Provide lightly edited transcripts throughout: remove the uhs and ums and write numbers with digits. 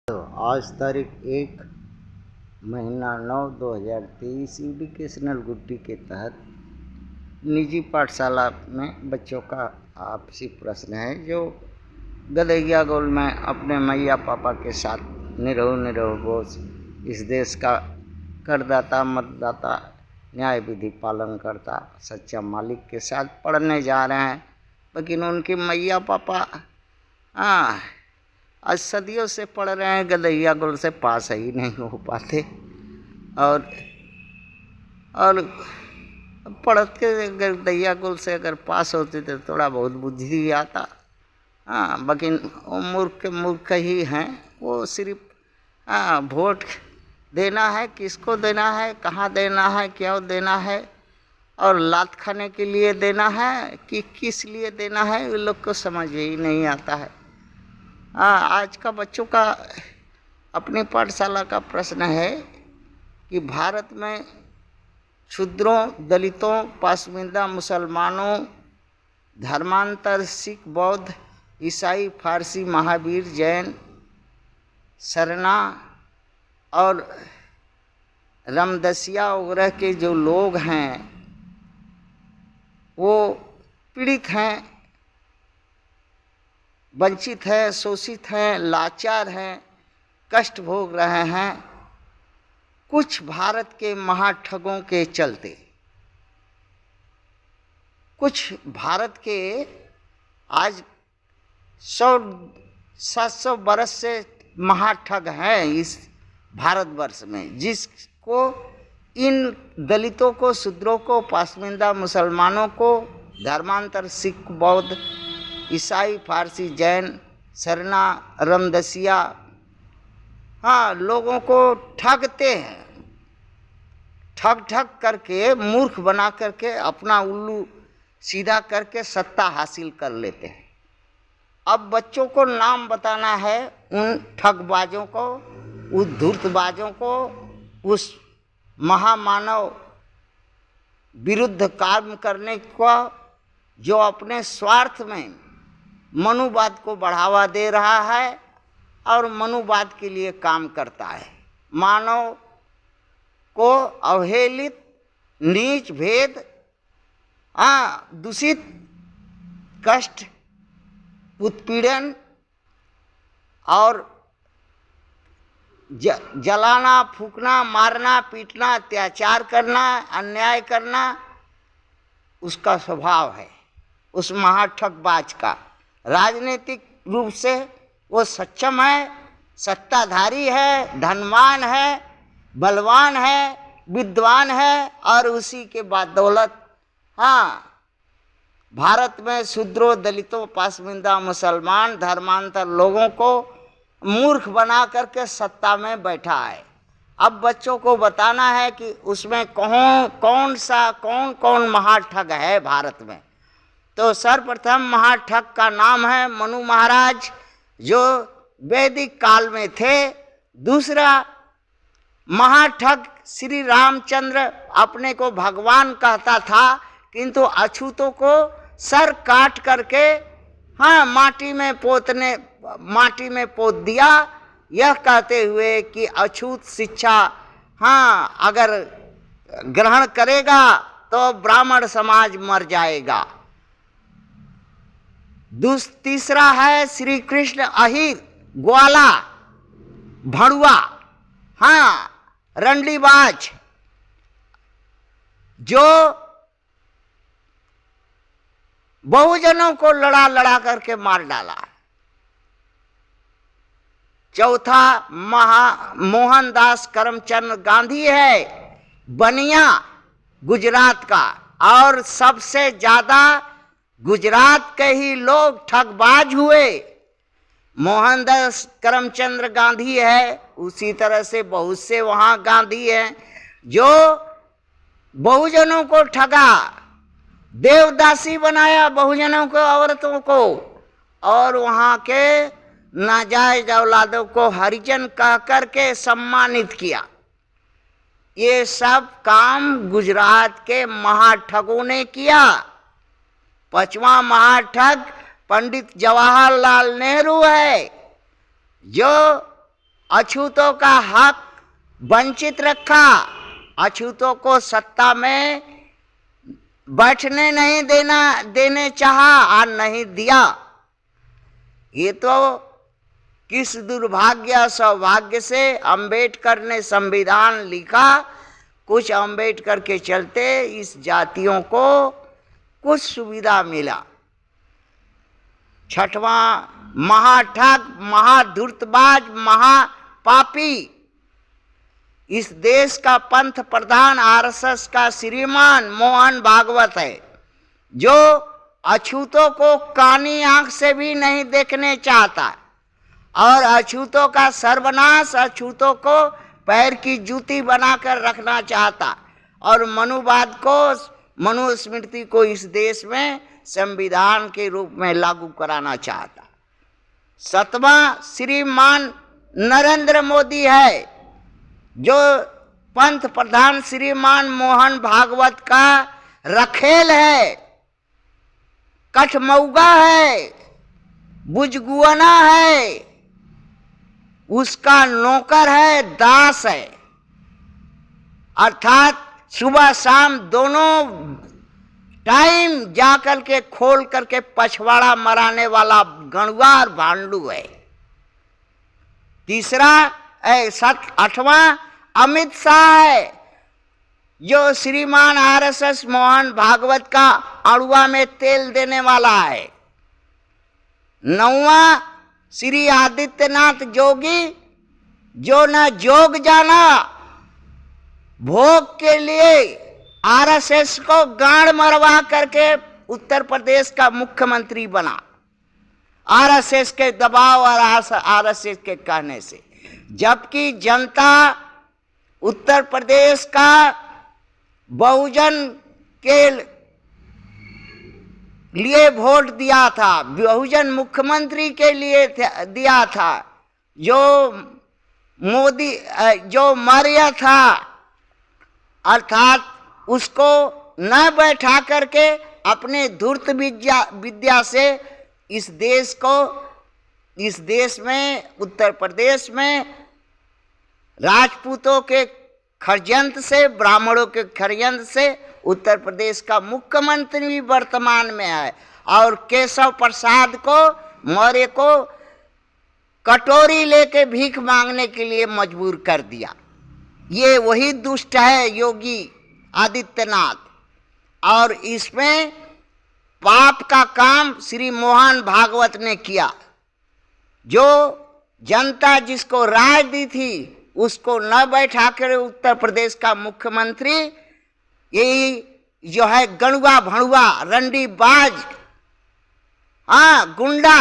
आज तारीख 1 महीना 9 2023 एजुकेशनल गुड्डी के तहत निजी पाठशाला में बच्चों का आपसी प्रश्न है जो गदैया गोल में अपने मैया पापा के साथ निरहो बोस इस देश का करदाता मतदाता न्याय विधि पालन करता सच्चा मालिक के साथ पढ़ने जा रहे हैं, लेकिन उनके मैया पापा आज सदियों से पढ़ रहे हैं, गदैया गुल से पास ही नहीं हो पाते और पढ़त के गदैया गुल से अगर पास होते तो थोड़ा बहुत बुद्धि भी आता। लेकिन वो मूर्ख ही हैं। वो सिर्फ वोट देना है, किसको देना है, कहाँ देना है, क्यों देना है और लात खाने के लिए देना है कि किस लिए देना है, उन लोग को समझ ही नहीं आता है। आज का बच्चों का अपनी पाठशाला का प्रश्न है कि भारत में शूद्रों, दलितों, पसमानदा मुसलमानों, धर्मांतर सिख, बौद्ध, ईसाई, फारसी, महावीर, जैन, सरना और रामदसिया वगैरह के जो लोग हैं वो पीड़ित हैं, वंचित हैं, शोषित हैं, लाचार हैं, कष्ट भोग रहे हैं कुछ भारत के महाठगों के चलते। कुछ भारत के आज 100-700 बरस से महाठग हैं इस भारतवर्ष में, जिसको इन दलितों को, शूद्रों को, पसमानदा मुसलमानों को, धर्मांतर सिख, बौद्ध, ईसाई, फारसी, जैन, सरना, रामदसिया लोगों को ठगते हैं। ठग करके, मूर्ख बना करके, अपना उल्लू सीधा करके सत्ता हासिल कर लेते हैं। अब बच्चों को नाम बताना है उन ठगबाजों को, उस धूर्तबाजों को, उस महामानव विरुद्ध काम करने को जो अपने स्वार्थ में मनुवाद को बढ़ावा दे रहा है और मनुवाद के लिए काम करता है। मानव को अवहेलित, नीच, भेद, दूषित, कष्ट, उत्पीड़न और जलाना, फूंकना, मारना, पीटना, अत्याचार करना, अन्याय करना उसका स्वभाव है, उस महाठगबाज का। राजनीतिक रूप से वो सक्षम है, सत्ताधारी है, धनवान है, बलवान है, विद्वान है और उसी के बदौलत भारत में शूद्रों, दलितों, पसमानदा मुसलमान, धर्मांतर लोगों को मूर्ख बना करके सत्ता में बैठा है। अब बच्चों को बताना है कि उसमें कौन महाठग है भारत में। तो सर्वप्रथम महाठग का नाम है मनु महाराज, जो वैदिक काल में थे। दूसरा महाठग श्री रामचंद्र, अपने को भगवान कहता था, किंतु अछूतों को सर काट करके माटी में पोत दिया, यह कहते हुए कि अछूत शिक्षा अगर ग्रहण करेगा तो ब्राह्मण समाज मर जाएगा। तीसरा है श्री कृष्ण अहिर, ग्वाला, भड़ुआ, रंडीबाज, जो बहुजनों को लड़ा करके मार डाला। चौथा मोहनदास करमचंद गांधी है, बनिया, गुजरात का, और सबसे ज्यादा गुजरात के ही लोग ठगबाज हुए। मोहनदास करमचंद गांधी है, उसी तरह से बहुत से वहाँ गांधी हैं जो बहुजनों को ठगा, देवदासी बनाया बहुजनों को, औरतों को, और वहाँ के नाजायज औलादों को हरिजन कह करके सम्मानित किया। ये सब काम गुजरात के महाठगों ने किया। 5वां महाठग पंडित जवाहरलाल नेहरू है, जो अछूतों का हक वंचित रखा, अछूतों को सत्ता में बैठने नहीं देने चाहा और नहीं दिया। ये तो किस दुर्भाग्य सौभाग्य से अंबेडकर ने संविधान लिखा, कुछ अंबेडकर के चलते इस जातियों को कुछ सुविधा मिला। छठवां, महाठग, महाधूर्तबाज, महापापी इस देश का पंथ प्रधान आरएसएस का श्रीमान मोहन भागवत है, जो अछूतों को कानी आंख से भी नहीं देखने चाहता और अछूतों का सर्वनाश, अछूतों को पैर की जूती बनाकर रखना चाहता और मनुवाद को, मनुस्मृति को इस देश में संविधान के रूप में लागू कराना चाहता। सातवां श्रीमान नरेंद्र मोदी है, जो पंथ प्रधान श्रीमान मोहन भागवत का रखेल है, कठमौगा है, बुजगुआना है, उसका नौकर है, दास है। अर्थात सुबह शाम दोनों टाइम जाकर के खोल करके पछवाड़ा मराने वाला गणुआ और भांडू है। तीसरा 8वां अमित शाह है, जो श्रीमान आरएसएस मोहन भागवत का अड़ुआ में तेल देने वाला है। 9वां श्री आदित्यनाथ जोगी, जो न जोग जाना, भोग के लिए आरएसएस को गांड मरवा करके उत्तर प्रदेश का मुख्यमंत्री बना, आरएसएस के दबाव और आरएसएस के कहने से। जबकि जनता उत्तर प्रदेश का बहुजन के लिए वोट दिया था, बहुजन मुख्यमंत्री के लिए दिया था, जो मोदी जो मरिया था, अर्थात उसको न बैठा करके अपने धूर्त विद्या से इस देश में, उत्तर प्रदेश में राजपूतों के षड्यंत्र से, ब्राह्मणों के षड्यंत्र से उत्तर प्रदेश का मुख्यमंत्री वर्तमान में है और केशव प्रसाद को, मौर्य को कटोरी लेके भीख मांगने के लिए मजबूर कर दिया। ये वही दुष्ट है योगी आदित्यनाथ, और इसमें पाप का काम श्री मोहन भागवत ने किया। जो जनता जिसको राय दी थी उसको न बैठा कर उत्तर प्रदेश का मुख्यमंत्री, यही जो है गणुआ भणुआ रंडी बाज, गुंडा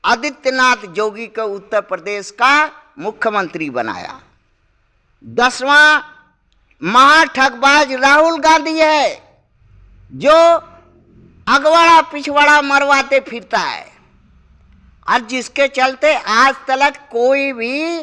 आदित्यनाथ जोगी को उत्तर प्रदेश का मुख्यमंत्री बनाया। 10वां महाठगबाज राहुल गांधी है, जो अगवाड़ा पिछवाड़ा मरवाते फिरता है और जिसके चलते आज तक कोई भी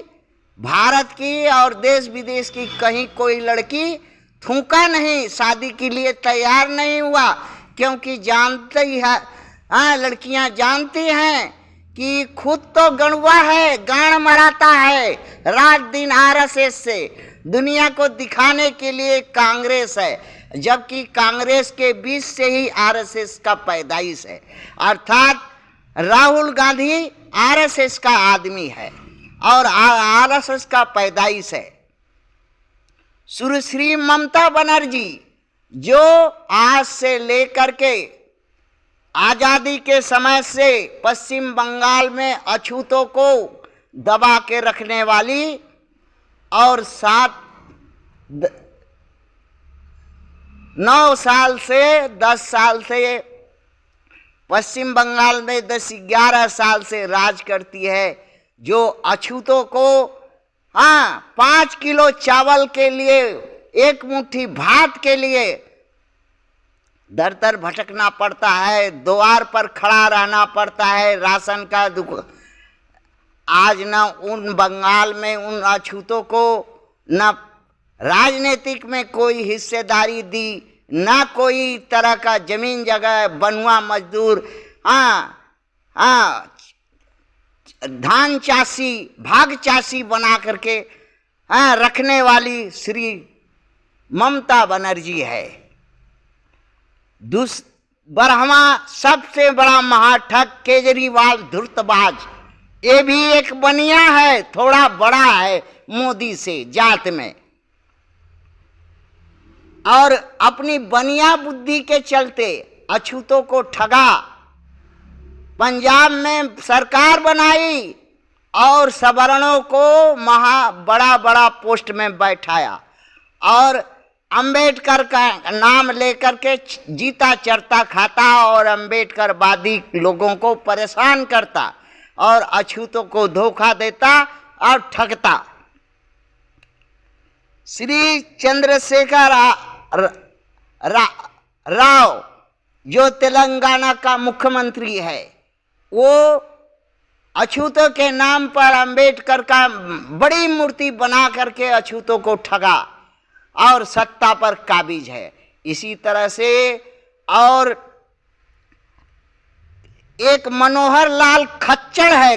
भारत की और देश विदेश की कहीं कोई लड़की थूका नहीं, शादी के लिए तैयार नहीं हुआ, क्योंकि जानते ही है, लड़कियां जानती हैं कि खुद तो गणुआ है, गांड मराता है रात दिन आरएसएस से, दुनिया को दिखाने के लिए कांग्रेस है, जबकि कांग्रेस के बीच से ही आरएसएस का पैदाइश है। अर्थात राहुल गांधी आरएसएस का आदमी है और आरएसएस का पैदाइश है। सुश्री ममता बनर्जी, जो आज से लेकर के आजादी के समय से पश्चिम बंगाल में अछूतों को दबा के रखने वाली और 9 साल से 10 साल से पश्चिम बंगाल में 10-11 साल से राज करती है, जो अछूतों को 5 किलो चावल के लिए, 1 मुट्ठी भात के लिए दर दर भटकना पड़ता है, द्वार पर खड़ा रहना पड़ता है, राशन का दुकान। आज न उन बंगाल में उन अछूतों को न राजनीतिक में कोई हिस्सेदारी दी, न कोई तरह का जमीन जगह, बनुआ मजदूर, धान चासी, भाग चासी बना करके रखने वाली श्री ममता बनर्जी है। बरहमा सबसे बड़ा महाठग केजरीवाल धूर्तबाज, ये भी एक बनिया है, थोड़ा बड़ा है मोदी से जात में, और अपनी बनिया बुद्धि के चलते अछूतों को ठगा, पंजाब में सरकार बनाई और सवर्णों को बड़ा बड़ा पोस्ट में बैठाया, और अंबेडकर का नाम लेकर के जीता चरता खाता और अंबेडकरवादी लोगों को परेशान करता और अछूतों को धोखा देता और ठगता। श्री चंद्रशेखर राव जो तेलंगाना का मुख्यमंत्री है, वो अछूतों के नाम पर अंबेडकर का बड़ी मूर्ति बना करके अछूतों को ठगा और सत्ता पर काबिज है। इसी तरह से और एक मनोहर लाल खच्चर है,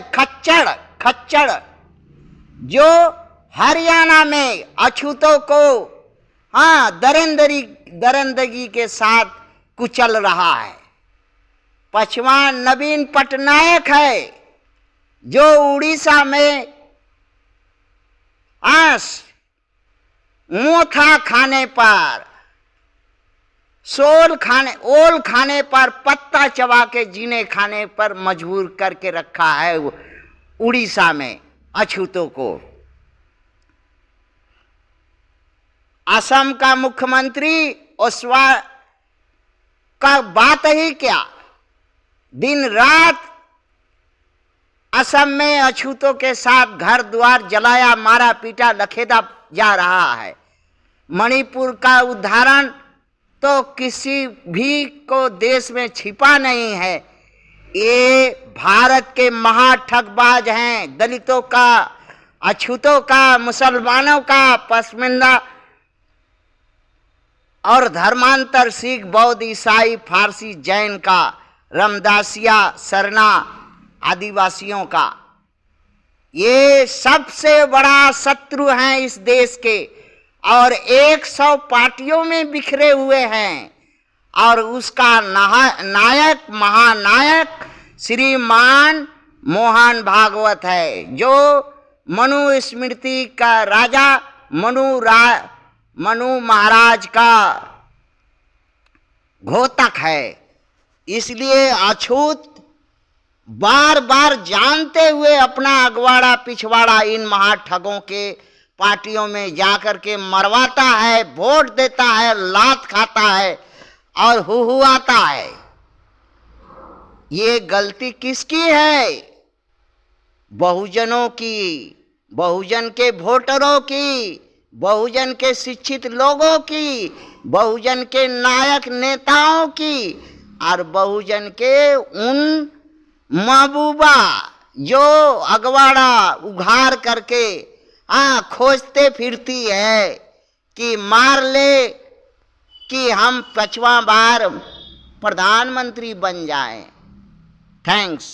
खच्चर जो हरियाणा में अछूतों को दरिंदगी के साथ कुचल रहा है। पांचवा नवीन पटनायक है जो उड़ीसा में मोथा खाने पर, ओल खाने पर, पत्ता चबा के जीने खाने पर मजबूर करके रखा है उड़ीसा में अछूतों को। असम का मुख्यमंत्री ओसवा का बात ही क्या, दिन रात असम में अछूतों के साथ घर द्वार जलाया, मारा पीटा लखेदा जा रहा है। मणिपुर का उदाहरण तो किसी भी को देश में छिपा नहीं है। ये भारत के महाठगबाज हैं, दलितों का, अछूतों का, मुसलमानों का, पसमिंदा और धर्मांतर सिख, बौद्ध, ईसाई, फारसी, जैन का, रामदासिया, सरना, आदिवासियों का। ये सबसे बड़ा शत्रु हैं इस देश के, और 100 पार्टियों में बिखरे हुए हैं, और उसका नायक, महानायक श्रीमान मोहन भागवत है, जो मनुस्मृति का राजा मनु महाराज का घोतक है। इसलिए अछूत बार बार जानते हुए अपना अगवाड़ा पिछवाड़ा इन महाठगों के पार्टियों में जाकर के मरवाता है, वोट देता है, लात खाता है और हुहुआता है। ये गलती किसकी है? बहुजनों की, बहुजन के वोटरों की, बहुजन के शिक्षित लोगों की, बहुजन के नायक नेताओं की, और बहुजन के उन महबूबा जो अगवाड़ा उघाड़ करके खोजते फिरती है कि मार ले कि हम 5वां बार प्रधानमंत्री बन जाएं। थैंक्स।